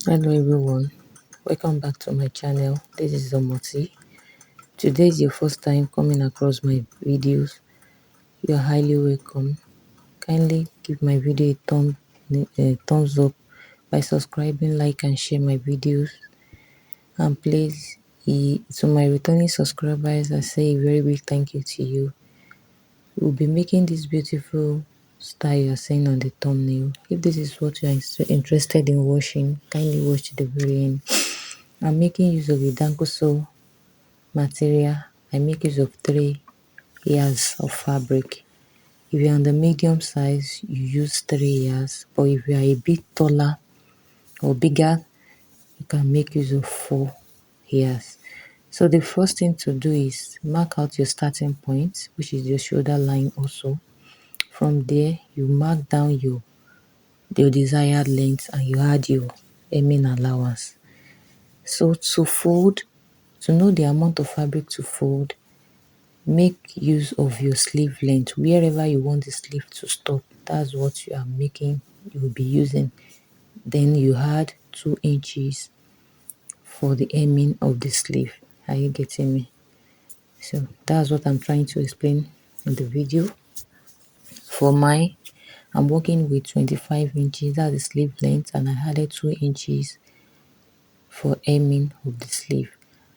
Hello everyone, welcome back to my channel. This is Omoti. Today is your first time coming across my videos. You are highly welcome. Kindly give my video a thumbs up by subscribing, like and share my videos. And please, to my returning subscribers, I say a very big thank you to you. We'll be making this beautiful style you're seeing on the thumbnail. If this is what you are interested in watching, kindly watch to the very end. I'm making use of a dangoso material. I make use of 3 layers of fabric. If you're on the medium size, you use 3 layers, but if you are a bit taller or bigger, you can make use of 4 layers. So the first thing to do is mark out your starting point, which is your shoulder line also. From there, you mark down your desired length and you add your hemming allowance. So to know the amount of fabric to fold, make use of your sleeve length. Wherever you want the sleeve to stop, that's what you are making, you will be using. Then you add 2 inches for the hemming of the sleeve. Are you getting me? So that's what I'm trying to explain in the video. For mine, I'm working with 25 inches, that's the sleeve length, and I added 2 inches for hemming of the sleeve.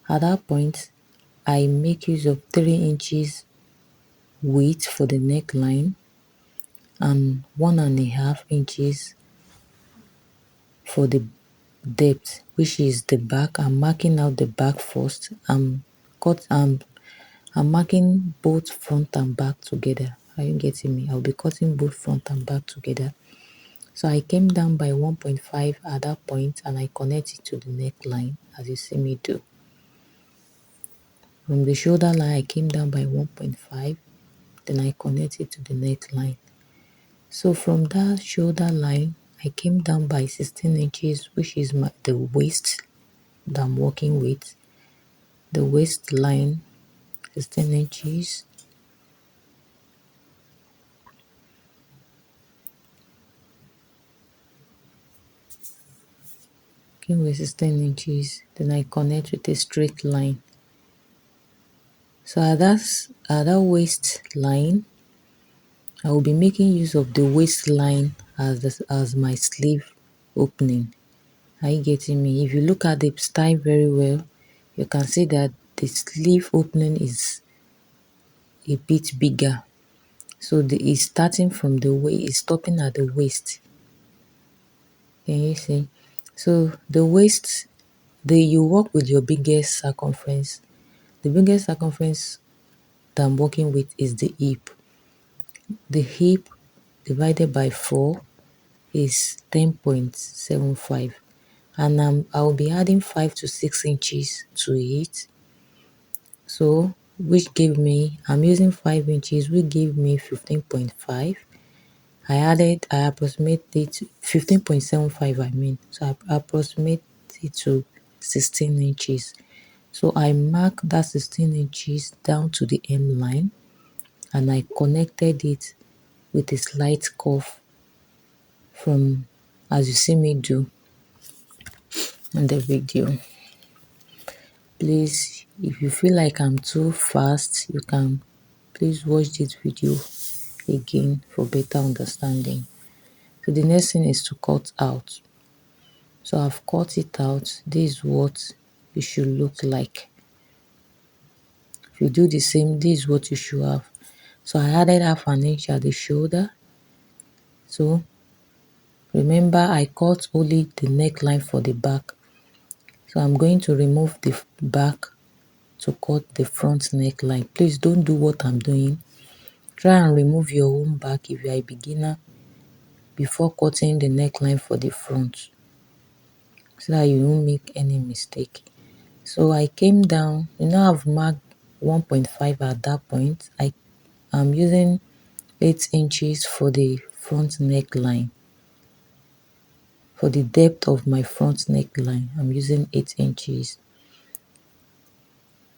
At that point, I make use of 3 inches width for the neckline and 1.5 inches for the depth, which is the back. I'm marking out the back first. I'm marking both front and back together. Are you getting me? I'll be cutting both front and back together. So I came down by 1.5 at that point and I connect it to the neckline as you see me do. From the shoulder line, I came down by 1.5, then I connect it to the neckline. So from that shoulder line, I came down by 16 inches, which is the waist that I'm working with. The waistline, 16 inches. Working with 16 inches, then I connect with a straight line. So at that waistline, I will be making use of the waistline as my sleeve opening. Are you getting me? If you look at the style very well, you can see that the sleeve opening is a bit bigger. So it's starting from the way it's stopping at the waist. Can you see? So the waist, you work with your biggest circumference. The biggest circumference that I'm working with is the hip. The hip divided by 4 is 10.75, and I'll be adding 5 to 6 inches to it. So which gave me, I'm using 5 inches, which gave me 15.5. I approximate it 15.75, I mean. So I approximate it to 16 inches. So I mark that 16 inches down to the hem line and I connected it with a slight curve from, as you see me do in the video. Please, if you feel like I'm too fast, you can please watch this video again for better understanding. So the next thing is to cut out. So I've cut it out. This is what it should look like. If you do the same, this is what you should have. So I added half an inch at the shoulder. So remember, I cut only the neckline for the back. So I'm going to remove the back to cut the front neckline. Please don't do what I'm doing. Try and remove your own back if you are a beginner before cutting the neckline for the front, so that you won't make any mistake. So I came down, I've marked 1.5 at that point. I'm using 8 inches for the front neckline. For the depth of my front neckline, I'm using 8 inches.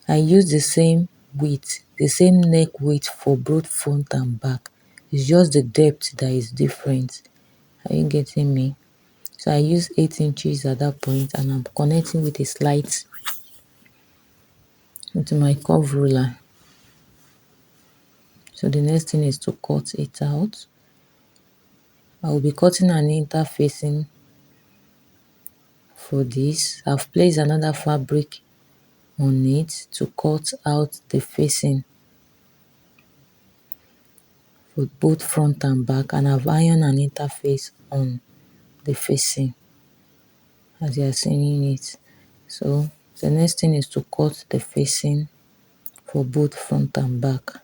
I use the same width, the same neck width for both front and back. It's just the depth that is different. Are you getting me? So I use 8 inches at that point, and I'm connecting with a slide into my curve ruler. So the next thing is to cut it out. I will be cutting an interfacing for this. I've placed another fabric on it to cut out the facing for both front and back, and I've ironed an interface on the facing as you are seeing it. So the next thing is to cut the facing for both front and back.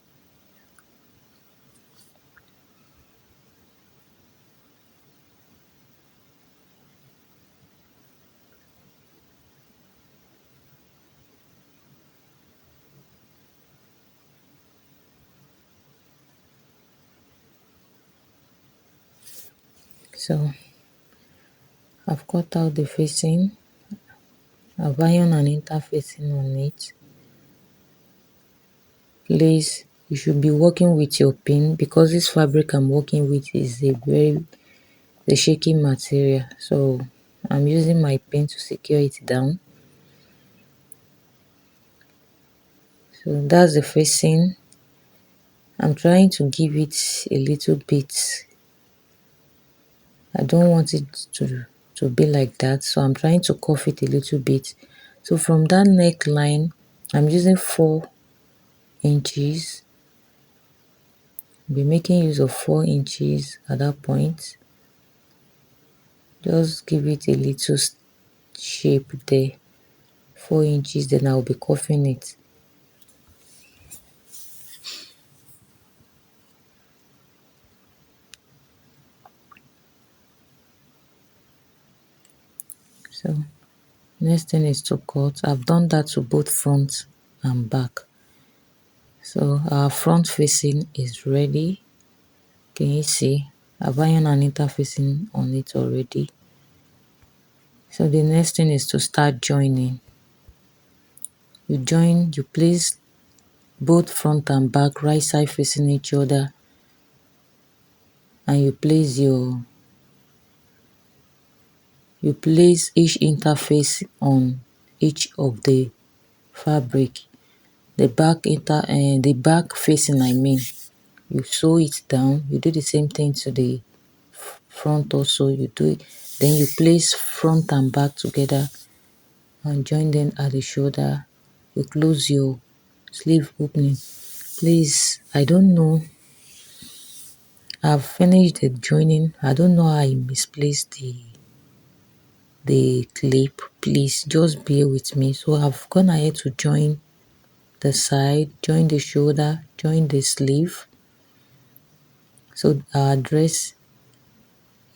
So I've cut out the facing, I've ironed an interfacing on it. Please, you should be working with your pin, because this fabric I'm working with is the shaky material, so I'm using my pin to secure it down. So that's the facing. I'm trying to give it a little bit. I don't want it to be like that, so I'm trying to curve it a little bit. So from that neckline, I'm using 4 inches. I'll be making use of 4 inches at that point. Just give it a little shape there. 4 inches, then I'll be curving it. So next thing is to cut. I've done that to both front and back. So our front facing is ready. Can you see? I've ironed an interfacing on it already. So the next thing is to start joining. You place both front and back right side facing each other, and you place each interface on each of the fabric. The back facing, I mean, you sew it down. You do the same thing to the front also. You do it, then you place front and back together and join them at the shoulder. You close your sleeve opening. Please, I don't know, I've finished the joining. I don't know how I misplaced the clip. Please just bear with me. So I've gone ahead to join the side, join the shoulder, join the sleeve. So our dress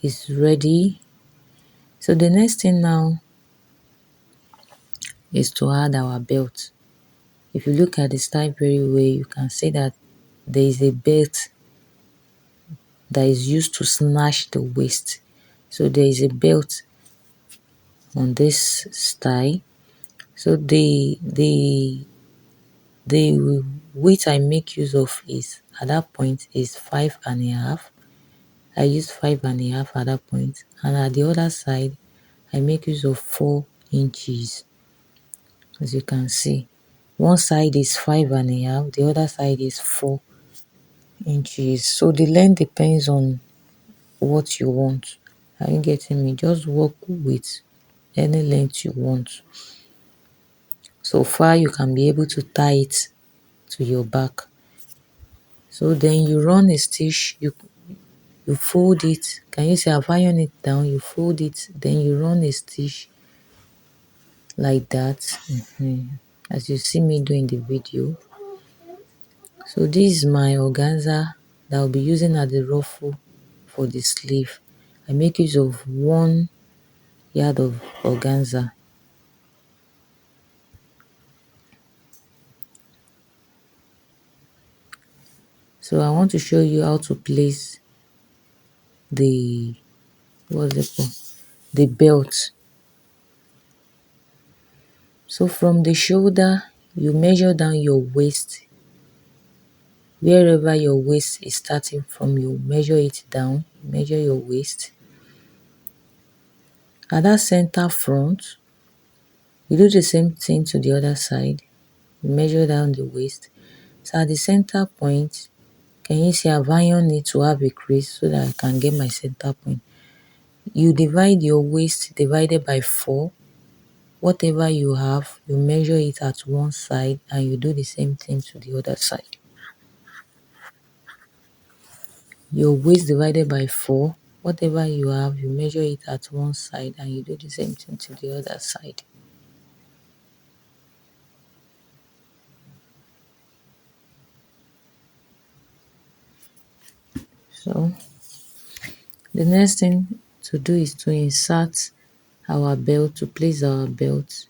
is ready. So the next thing now is to add our belt. If you look at the style very well, you can see that there is a belt that is used to snatch the waist. So there is a belt on this style. So the width I make use of is at that point is 5.5. I use 5.5 at that point, and at the other side I make use of 4 inches. As you can see, one side is 5.5, the other side is 4 inches. So the length depends on what you want. Are you getting me? Just work with any length you want. So far you can be able to tie it to your back. So then you run a stitch, you fold it. Can you see I've ironed it down? You fold it, then you run a stitch like that. As you see me doing the video. So this is my organza that I'll be using as the ruffle for the sleeve. I make use of 1 yard of organza. So I want to show you how to place the what's it called? The belt. So from the shoulder, you measure down your waist. Wherever your waist is starting from, you measure it down. Measure your waist. At that center front, you do the same thing to the other side. You measure down the waist. So at the center point, can you see I've ironed it to have a crease so that I can get my center point. You divide your waist divided by 4. Whatever you have, you measure it at one side and you do the same thing to the other side. Your waist divided by 4, whatever you have, you measure it at one side and you do the same thing to the other side. So the next thing to do is to insert our belt, to place our belt.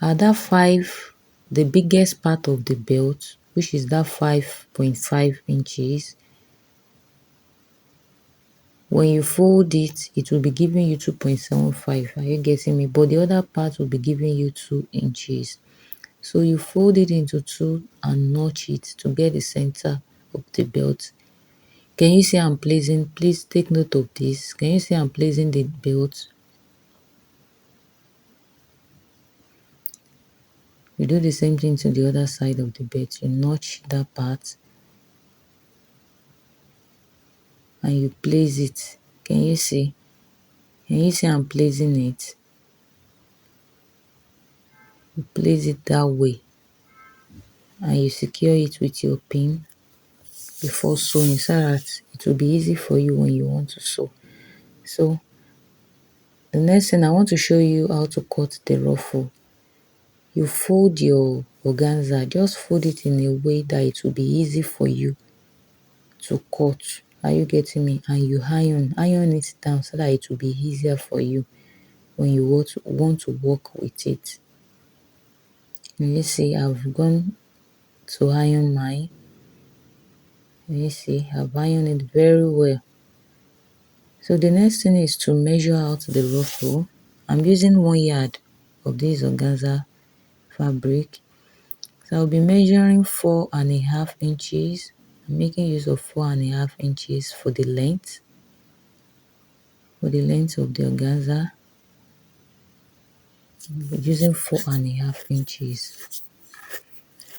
At that 5, the biggest part of the belt, which is that 5.5 inches, when you fold it, it will be giving you 2.75. Are you getting me? But the other part will be giving you 2 inches. So you fold it into 2 and notch it to get the center of the belt. Can you see I'm placing, please take note of this. Can you see I'm placing the belt? You do the same thing to the other side of the belt. You notch that part and you place it. Can you see? Can you see I'm placing it? You place it that way and you secure it with your pin before sewing so that it will be easy for you when you want to sew. So the next thing I want to show you how to cut the ruffle. You fold your organza, just fold it in a way that it will be easy for you to cut. Are you getting me? And you iron it down so that it will be easier for you when you want to work with it. And you see I've gone to iron mine. And you see I've ironed it very well. So the next thing is to measure out the ruffle. I'm using 1 yard of this organza fabric. So I'll be measuring 4.5 inches. I'm making use of 4.5 inches for the length. For the length of the organza, I'm using 4.5 inches.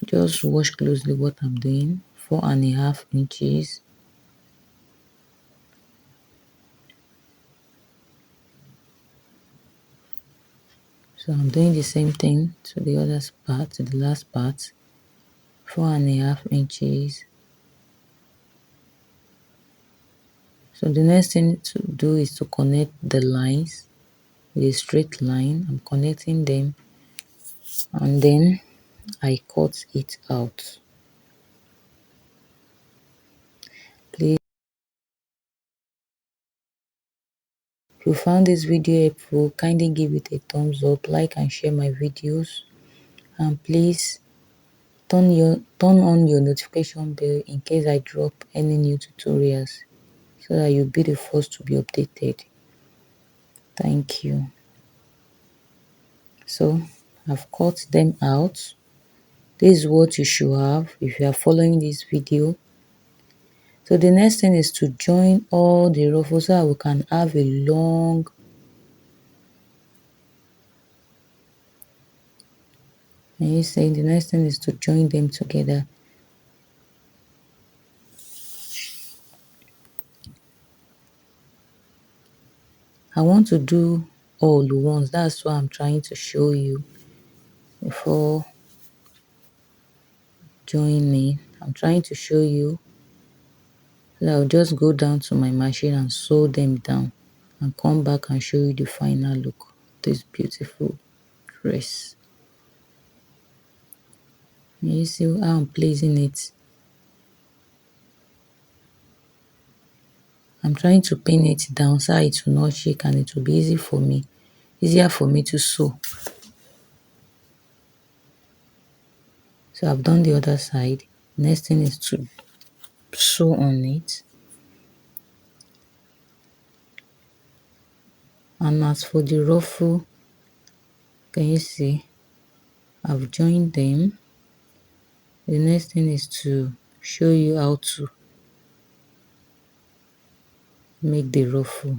Just watch closely what I'm doing. 4.5 inches. So I'm doing the same thing to the other part, to the last part. 4.5 inches. So the next thing to do is to connect the lines with a straight line. I'm connecting them and then I cut it out. Please, if you found this video helpful, kindly give it a thumbs up, like and share my videos, and please turn on your notification bell in case I drop any new tutorials so that you'll be the first to be updated. Thank you. So I've cut them out. This is what you should have if you are following this video. So the next thing is to join all the ruffles so that we can have a long and you say the next thing is to join them together. I want to do all the ones. That's what I'm trying to show you before joining. I'm trying to show you. So I'll just go down to my machine and sew them down and come back and show you the final look of this beautiful dress. And you see how I'm placing it. I'm trying to pin it down so it will not shake and it will be easier for me to sew. So I've done the other side. Next thing is to sew on it. And as for the ruffle, can you see I've joined them. The next thing is to show you how to make the ruffle.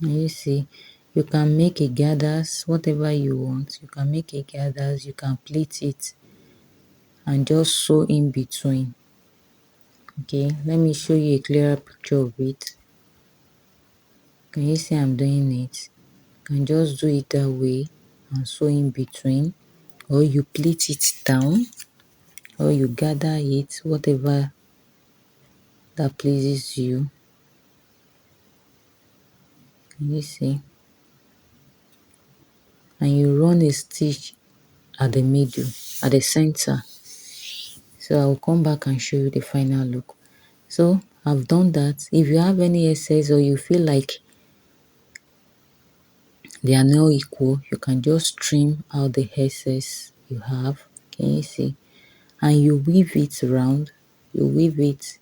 And you see, you can make a gathers, whatever you want. You can make a gathers, you can pleat it and just sew in between. Okay, let me show you a clearer picture of it. Can you see I'm doing it? You can just do it that way and sew in between, or you pleat it down, or you gather it, whatever that pleases you. Can you see? And you run a stitch at the middle, at the center. So I'll come back and show you the final look. So I've done that. If you have any excess or you feel like they are not equal, you can just trim out the excess you have. Can you see? And you weave it around. You weave it.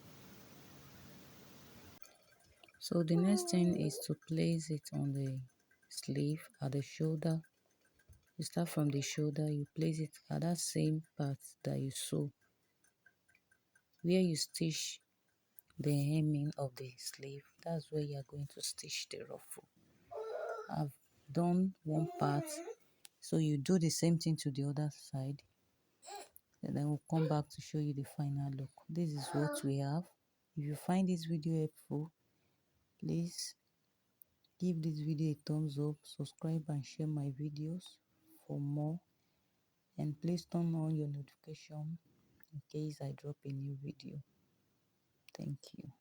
So the next thing is to place it on the sleeve at the shoulder. You start from the shoulder, you place it at that same part that you sew, where you stitch the hemming of the sleeve. That's where you are going to stitch the ruffle. I've done one part, so you do the same thing to the other side, and then we'll come back to show you the final look. This is what we have. If you find this video helpful, please give this video a thumbs up, subscribe and share my videos for more, and please turn on your notification in case I drop a new video. Thank you.